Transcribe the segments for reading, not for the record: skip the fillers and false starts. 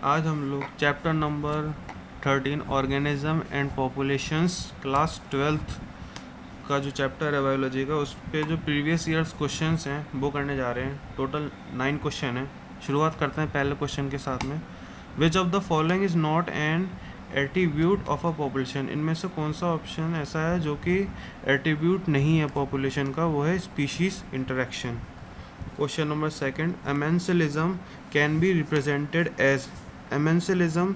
आज हम लोग chapter number 13 organism and populations class 12th का जो चैप्टर है बायोलॉजी का, उस पे जो प्रीवियस ईयर्स क्वेश्चंस हैं वो करने जा रहे हैं। टोटल 9 क्वेश्चन हैं। शुरुआत करते हैं पहले क्वेश्चन के साथ में। Which of the following is not an attribute of a population? इनमें से कौन सा ऑप्शन ऐसा है जो कि एट्रीब्यूट नहीं है पॉपुलेशन का? वो है species interaction. Question number second, amensalism can be represented as. Amensalism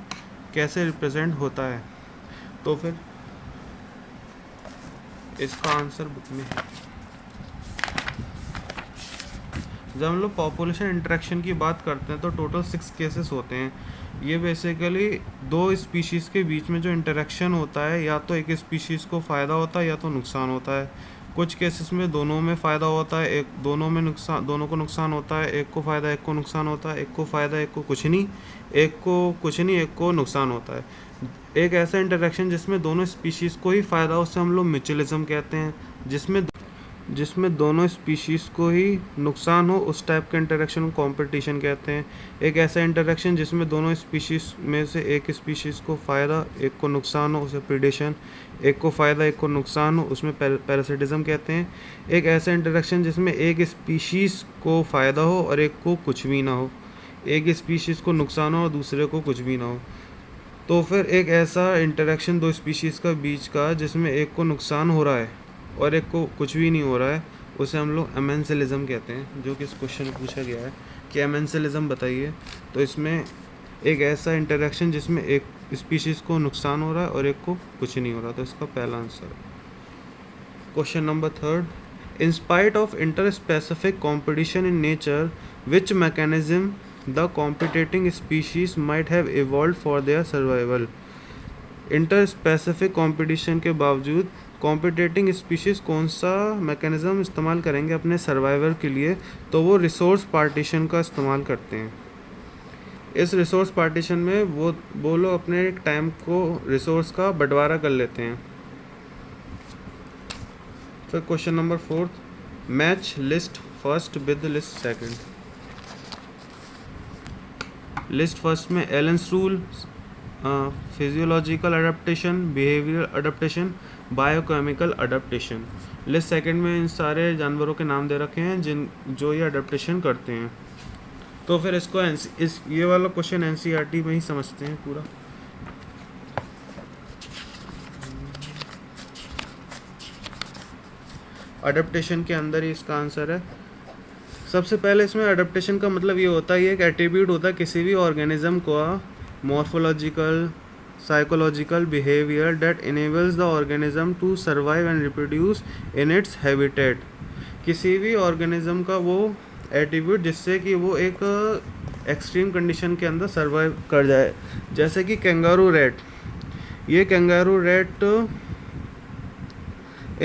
कैसे रिप्रेजेंट होता है? तो फिर इसका आंसर बुक में है। जब हम लोग पॉपुलेशन इंटरेक्शन की बात करते हैं तो टोटल 6 केसेस होते हैं। ये बेसिकली दो स्पीशीज़ के बीच में जो इंटरेक्शन होता है, या तो एक स्पीशीज़ को फ़ायदा होता है या तो नुकसान होता है। कुछ केसेस में दोनों में फ़ायदा होता है, एक दोनों में नुकसान, दोनों को नुकसान होता है। एक को फ़ायदा एक को नुकसान होता है, एक को फ़ायदा एक को कुछ नहीं, एक को कुछ नहीं एक को नुकसान होता है। एक ऐसा इंटरेक्शन जिसमें दोनों स्पीशीज़ को ही फ़ायदा, उससे हम लोग म्यूचुअलिज्म कहते हैं। जिसमें दोनों स्पीशीज़ को ही नुकसान हो, उस टाइप के इंटरेक्शन को कंपटीशन कहते हैं। एक ऐसा इंटरेक्शन जिसमें दोनों स्पीशीज़ में से एक स्पीशीज़ को फ़ायदा एक को नुकसान हो, उसे प्रीडेशन। एक को फ़ायदा एक को नुकसान हो, उसमें पैरासिटिज्म कहते हैं। एक ऐसा इंटरेक्शन जिसमें एक स्पीशीज़ को फ़ायदा हो और एक को कुछ भी ना हो, एक स्पीशीज़ को नुकसान हो और दूसरे को कुछ भी ना हो। तो फिर एक ऐसा इंटरेक्शन दो स्पीशीज़ का बीच का जिसमें एक को नुकसान हो रहा है और एक को कुछ भी नहीं हो रहा है, उसे हम लोग एमेंसिलिज्म कहते हैं। जो कि इस क्वेश्चन में पूछा गया है कि एमेंसिलिज्म बताइए। तो इसमें एक ऐसा इंटरेक्शन जिसमें एक स्पीशीज़ को नुकसान हो रहा है और एक को कुछ नहीं हो रहा, तो इसका पहला आंसर है। Question number third, in spite of inter specific competition in nature, which mechanism the competing species might have evolve for their survival? Inter specific competition के बावजूद कॉम्पिटिटिंग स्पीशीज़ कौन सा मैकेनिज़्म इस्तेमाल करेंगे अपने सर्वाइवल के लिए? तो वो रिसोर्स पार्टीशन का इस्तेमाल करते हैं। इस रिसोर्स पार्टीशन में वो लोग अपने टाइम को रिसोर्स का बंटवारा कर लेते हैं। फिर question number fourth, match list first with list second. List first में Allen's rule, physiological adaptation, behavioural adaptation, biochemical adaptation. List second में इन सारे जानवरों के नाम दे रखे हैं जो ये अडेप्टेशन करते हैं। तो फिर इसको ये वाला क्वेश्चन एनसीईआरटी में ही समझते हैं पूरा। अडेप्टेशन के अंदर ही इसका आंसर है। सबसे पहले इसमें अडेप्टेशन का मतलब ये होता है, ये एक एट्रीब्यूट होता है किसी भी ऑर्गेनिज्म का, morphological, psychological behavior that enables the organism to survive and reproduce in its habitat। किसी भी ऑर्गेनिज्म का वो एट्रीब्यूट जिससे कि वो एक एक्सट्रीम कंडीशन के अंदर सर्वाइव कर जाए। जैसे कि कैंगारू रैट, ये kangaroo rat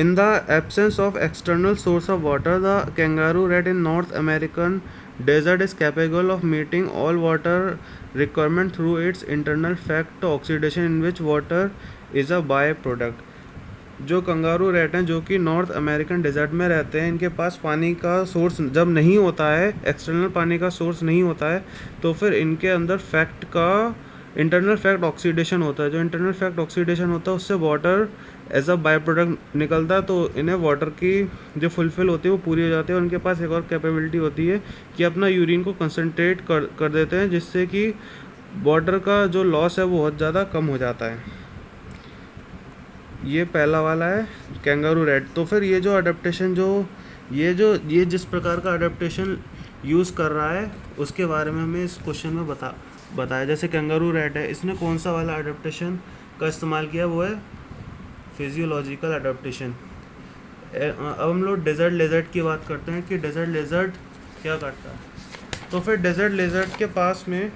in the absence of external source of water, the kangaroo rat in North American desert is capable of meeting all water requirement through its internal fact oxidation, in which water is a byproduct। जो kangaroo rat हैं जो कि north American desert में रहते हैं, इनके पास पानी का सोर्स जब नहीं होता है, एक्सटर्नल पानी का सोर्स नहीं होता है, तो फिर इनके अंदर फैक्ट का इंटरनल फैक्ट ऑक्सीडेशन होता है। जो इंटरनल फैक्ट ऑक्सीडेशन होता है उससे water as a byproduct निकलता है, तो इन्हें वाटर की जो फुलफिल होती है वो पूरी हो जाती है। और उनके पास एक और कैपेबिलिटी होती है कि अपना यूरिन को कंसनट्रेट कर देते हैं, जिससे कि वाटर का जो लॉस है वो बहुत ज़्यादा कम हो जाता है। ये पहला वाला है कैंगारू रैट। तो फिर ये जो अडेप्टेशन ये जिस प्रकार का अडेप्टेशन यूज़ कर रहा है उसके बारे में हमें इस क्वेश्चन में बताया। जैसे कैंगारू रैट है, इसने कौन सा वाला अडेप्टेशन का इस्तेमाल किया? वो है फिजियोलॉजिकल अडेप्टेशन। अब हम लोग डेजर्ट लेजर्ट की बात करते हैं कि डेजर्ट लेजर्ट क्या करता है। तो फिर डेजर्ट लेजर्ट के पास में,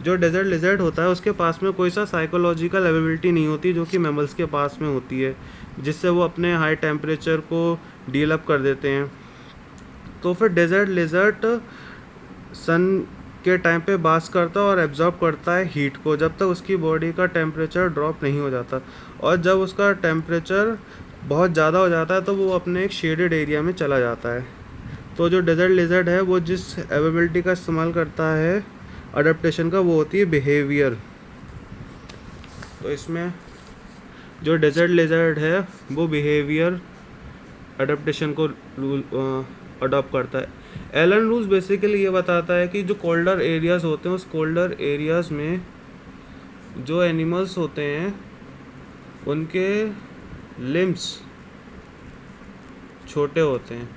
जो डेजर्ट लेजर्ट होता है उसके पास में कोई सा साइकोलॉजिकल एबिलिटी नहीं होती जो कि मैमल्स के पास में होती है, जिससे वो अपने हाई टेम्परेचर को डील अप कर देते हैं। तो फिर डेजर्ट लेजर्ट सन के टाइम पे बास करता है और एब्जॉर्ब करता है हीट को, जब तक उसकी बॉडी का टेम्परेचर ड्रॉप नहीं हो जाता। और जब उसका टेम्परेचर बहुत ज़्यादा हो जाता है तो वो अपने एक शेडेड एरिया में चला जाता है। तो जो डेजर्ट लेजर्ड है वो जिस एबिलिटी का इस्तेमाल करता है अडेप्टेशन का वो होती है बिहेवियर। तो इसमें जो डेजर्ट लेजर्ड है वो बिहेवियर अडेप्टेशन को अडॉप्ट करता है। एलन रूल्स बेसिकली ये बताता है कि जो कोल्डर एरियाज़ होते हैं उस कोल्डर एरियाज़ में जो एनिमल्स होते हैं उनके लिम्स छोटे होते हैं।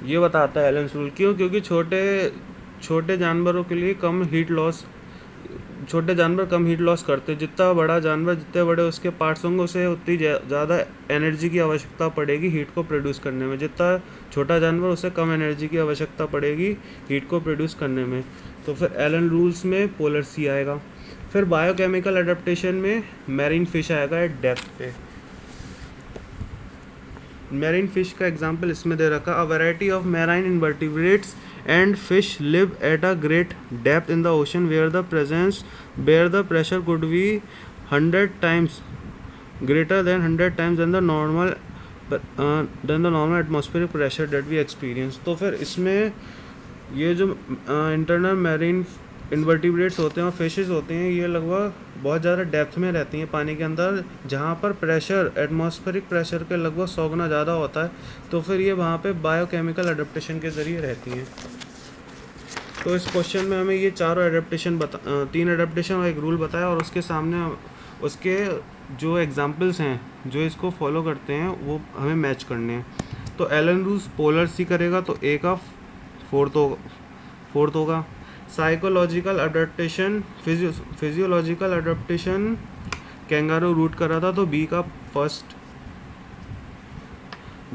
ये बताता है एलन रूल। क्यों? क्योंकि छोटे जानवरों के लिए छोटे जानवर कम हीट लॉस करते हैं। जितना बड़ा जानवर, जितने बड़े उसके पार्ट्स होंगे उसे उतनी ज़्यादा एनर्जी की आवश्यकता पड़ेगी हीट को प्रोड्यूस करने में। जितना छोटा जानवर उसे कम एनर्जी की आवश्यकता पड़ेगी हीट को प्रोड्यूस करने में। तो फिर एलन रूल्स में पोलर सी आएगा। फिर बायोकेमिकल अडेप्टेशन में मैरीन फिश आएगा एट डेप्थ पे। मैरीन फिश का एग्जांपल इसमें दे रखा, a variety of marine invertebrates and fish live at a great depth in the ocean where the pressure could be 100 times greater than 100 times than the normal atmospheric pressure that we experience। तो फिर इसमें ये जो internal marine invertebrates होते हैं और fishes होते हैं ये लगभग बहुत ज़्यादा डेप्थ में रहती हैं पानी के अंदर, जहाँ पर प्रेशर एटमॉस्फेरिक प्रेशर के लगभग 100 गुना ज़्यादा होता है। तो फिर ये वहाँ पे बायोकेमिकल अडेप्टेशन के ज़रिए रहती हैं। तो इस क्वेश्चन में हमें ये चारों एडेप्टेशन 3 एडेप्टेशन और एक रूल बताया और उसके सामने उसके जो एग्जाम्पल्स हैं जो इसको फॉलो करते हैं वो हमें मैच करने हैं। तो एलन रूल्स पोलर सी करेगा तो ए का फोर्थ होगा। Psychological adaptation physiological adaptation kangaroo rat कर रहा था तो बी का first.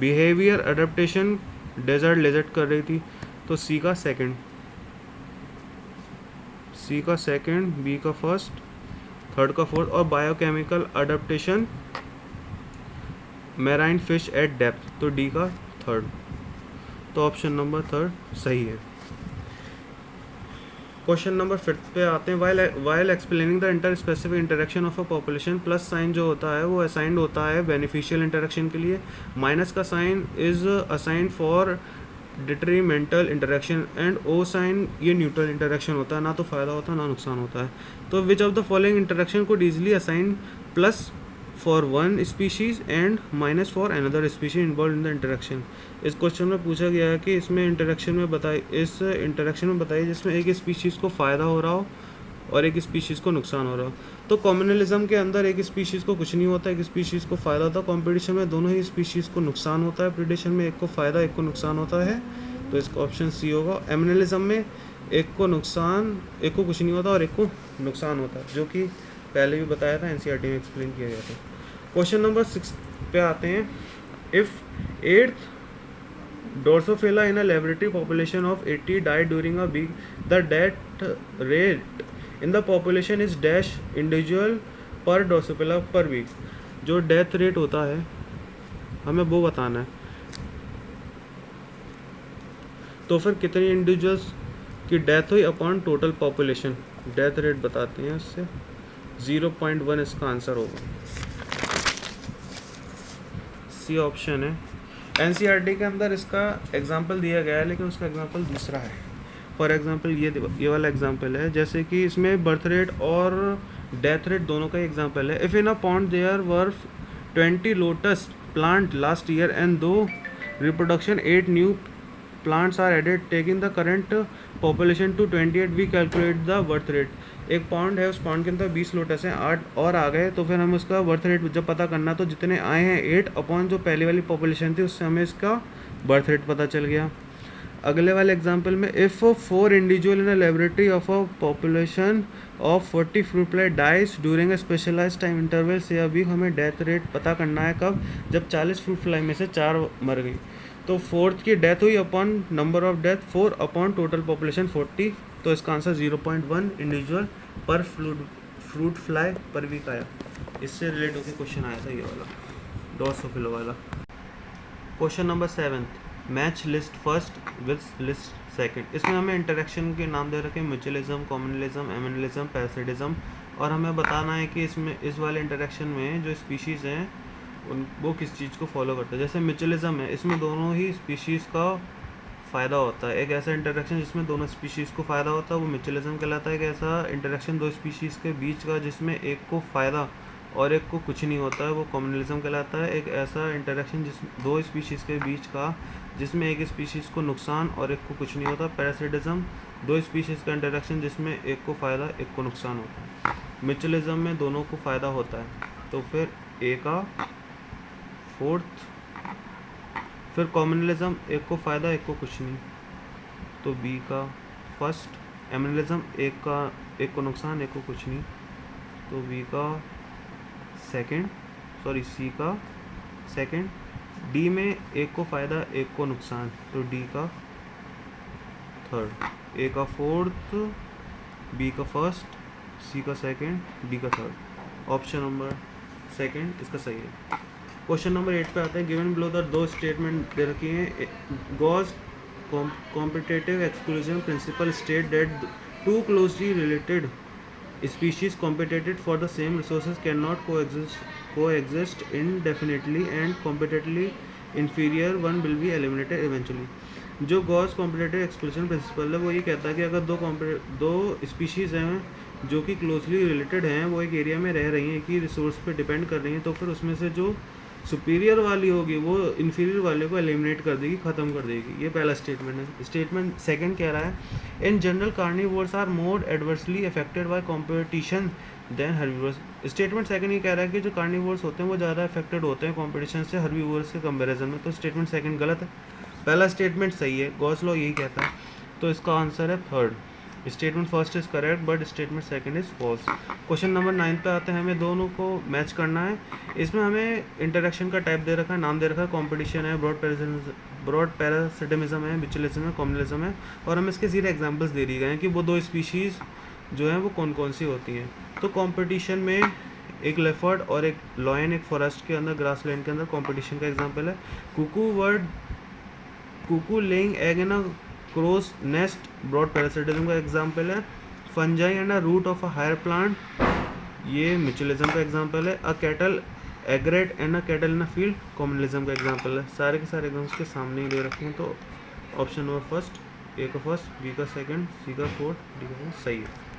Behaviour adaptation desert lizard कर रही थी तो सी का सेकंड, बी का फर्स्ट, थर्ड का फोर्थ। और biochemical adaptation marine fish at depth तो डी का थर्ड। तो ऑप्शन नंबर थर्ड सही है। क्वेश्चन नंबर 5 पे आते हैं। While explaining the interspecific interaction of a population, plus sign जो होता है वो असाइंड होता है बेनिफिशियल इंटरेक्शन के लिए, माइनस का sign is assigned for detrimental interaction and O sign ये न्यूट्रल इंटरेक्शन होता है, ना तो फ़ायदा होता है ना नुकसान होता है। तो which of the following interaction code easily assign plus for one species and minus for another species involve in the interaction. इस क्वेश्चन में पूछा गया है कि इसमें इंटरेक्शन में बताइए जिसमें एक स्पीशीज़ को फ़ायदा हो रहा हो और एक स्पीशीज़ को नुकसान हो रहा हो। तो कॉम्युनलिज्म के अंदर एक स्पीशीज़ को कुछ नहीं होता, एक स्पीशीज़ को फ़ायदा होता है। कॉम्पिटिशन में दोनों ही स्पीशीज़ को नुकसान होता है। प्रीडेशन में एक को फ़ायदा एक को नुकसान होता है तो इसका ऑप्शन सी होगा। एमिनलिज्म में एक को कुछ नहीं होता और एक को नुकसान होता है, जो कि पहले भी बताया था, एनसीईआरटी में एक्सप्लेन किया गया था। क्वेश्चन नंबर 6 पे आते हैं। If 8th Drosophila in a laboratory population of 80 died during a week, the death rate in the population is dash individual per Drosophila per week। जो डेथ रेट होता है हमें वो बताना है। तो फिर कितनी इंडिविजुअल्स की डेथ हुई upon total population, death rate बताते हैं उससे 0.1 इसका आंसर होगा। सी ऑप्शन है। एनसीईआरटी के अंदर इसका एग्जाम्पल दिया गया है लेकिन उसका एग्जाम्पल दूसरा है। फॉर एग्जाम्पल ये वाला एग्जाम्पल है, जैसे कि इसमें बर्थ रेट और डेथ रेट दोनों का एग्जाम्पल है। If in a pond there were 20 lotus plant last year and through reproduction 8 new plants are added taking the current population to 28, we calculate the birth rate। एक pond है, उस pond के अंदर 20 lotus हैं, 8 और आ गए तो फिर हमें उसका बर्थ रेट जब पता करना तो जितने आए हैं 8 अपॉन जो पहली वाली पॉपुलेशन थी उससे हमें इसका बर्थ रेट पता चल गया। अगले वाले एग्जांपल में if 4 individual in a laboratory of a population of 40 fruit fly dies during a specialise time interval से अभी हमें डेथ रेट पता करना है कब, जब 40 फ्रूट फ्लाई में से 4 मर गई। तो 4th की डेथ हुई upon number of death 4 upon total population 40, तो इसका आंसर 0.1 इंडिविजुअल पर फ्रूट फ्लाई पर वीक आया। इससे रिलेट होकर क्वेश्चन आया था ये वाला ड्रोसोफिला वाला। Question number 7, match list first with list second. इसमें हमें इंटरेक्शन के नाम दे रखे हैं म्यूचुअलिज्म, कॉम्युनलिज्म, एमिनलिज्म, पैरासिटिज्म, और हमें बताना है कि इसमें इस वाले इंटरेक्शन में जो स्पीशीज़ हैं वो किस चीज़ को फॉलो करते हैं। जैसे म्यूचुअलिज्म है, इसमें दोनों ही स्पीशीज़ का फ़ायदा होता है। एक ऐसा इंटरेक्शन जिसमें दोनों स्पीशीज़ को फ़ायदा होता है वो म्यूचुअलिज्म कहलाता है। एक ऐसा इंटरेक्शन दो स्पीशीज़ के बीच का जिसमें एक को फ़ायदा और एक को कुछ नहीं होता है वो कम्युनलिज्म कहलाता है। एक ऐसा इंटरेक्शन जिस दो स्पीशीज़ के बीच का जिसमें एक स्पीशीज़ को नुकसान और एक को कुछ नहीं होता पैरासिटिज्म। दो स्पीशीज़ का इंटरेक्शन जिसमें एक को फ़ायदा एक को नुकसान होता है। म्यूचुअलिज्म में दोनों को फ़ायदा होता है। तो फिर ए का फोर्थ, फिर कॉमनलिज्म एक को फ़ायदा एक को कुछ नहीं, तो बी का फर्स्ट। एमिनलिज्म एक को नुकसान एक को कुछ नहीं, तो बी का सेकंड, सॉरी सी का सेकंड। डी में एक को फ़ायदा एक को नुकसान, तो डी का थर्ड। ए का फोर्थ, बी का फर्स्ट, सी का सेकंड, डी का थर्ड। ऑप्शन नंबर सेकंड इसका सही है। क्वेश्चन नंबर 8 पे आते हैं। गिवन बिलो द दो स्टेटमेंट दे रखी हैं। Gause competitive exclusion principle state that two closely related species competed for the same resources cannot coexist indefinitely and competitively inferior one will be eliminated eventually। जो Gauss competitive exclusion principal है वो ये कहता है कि अगर दो स्पीशीज़ हैं जो कि क्लोजली रिलेटेड हैं, वो एक एरिया में रह रही हैं, कि रिसोर्स पे डिपेंड कर रही हैं, तो फिर उसमें से जो सुपीरियर वाली होगी वो इन्फीरियर वाले को एलिमिनेट कर देगी, ख़त्म कर देगी। ये पहला स्टेटमेंट है। स्टेटमेंट सेकंड कह रहा है in general carnivores are more adversely affected by competition than herbivores. Statement second ये कह रहा है कि जो कार्निवोर्स होते हैं वो ज़्यादा अफेक्टेड होते हैं कंपटीशन से हर्बीवोर्स के कंपैरिजन में। तो स्टेटमेंट सेकंड गलत है, पहला स्टेटमेंट सही है, गॉस लॉ यही कहता है। तो इसका आंसर है third. Statement first is correct but statement second is false. Question number 9 पे आते हैं। हमें दोनों को मैच करना है। इसमें हमें इंटरेक्शन का टाइप दे रखा है, नाम दे रखा है कॉम्पिटिशन है, ब्रॉड पैरासिटिज्म है, म्यूचुअलिज्म है, कॉम्युनलिज्म है, और हमें इसके सीधे एग्जांपल्स दे दिए गए हैं कि वो दो स्पीशीज़ जो हैं वो कौन कौन सी होती हैं। तो कॉम्पिटिशन में एक लेपर्ड और एक लॉयन एक फॉरेस्ट के अंदर ग्रासलैंड के अंदर कॉम्पिटिशन का एग्जाम्पल है। Cuckoo laying egg in a crow's nest brood parasitism का एग्जाम्पल है। Fungi and a root of a higher plant, ये म्यूचुअलिज्म का एग्जाम्पल है। A cattle egret and a cattle in a field, commensalism का example है। सारे के सारे एग्जाम्पल्स के सामने ही दे रखे हैं। तो ऑप्शन नंबर फर्स्ट, ए का फर्स्ट, बी का सेकंड, सी का फोर्थ, डी का सही है।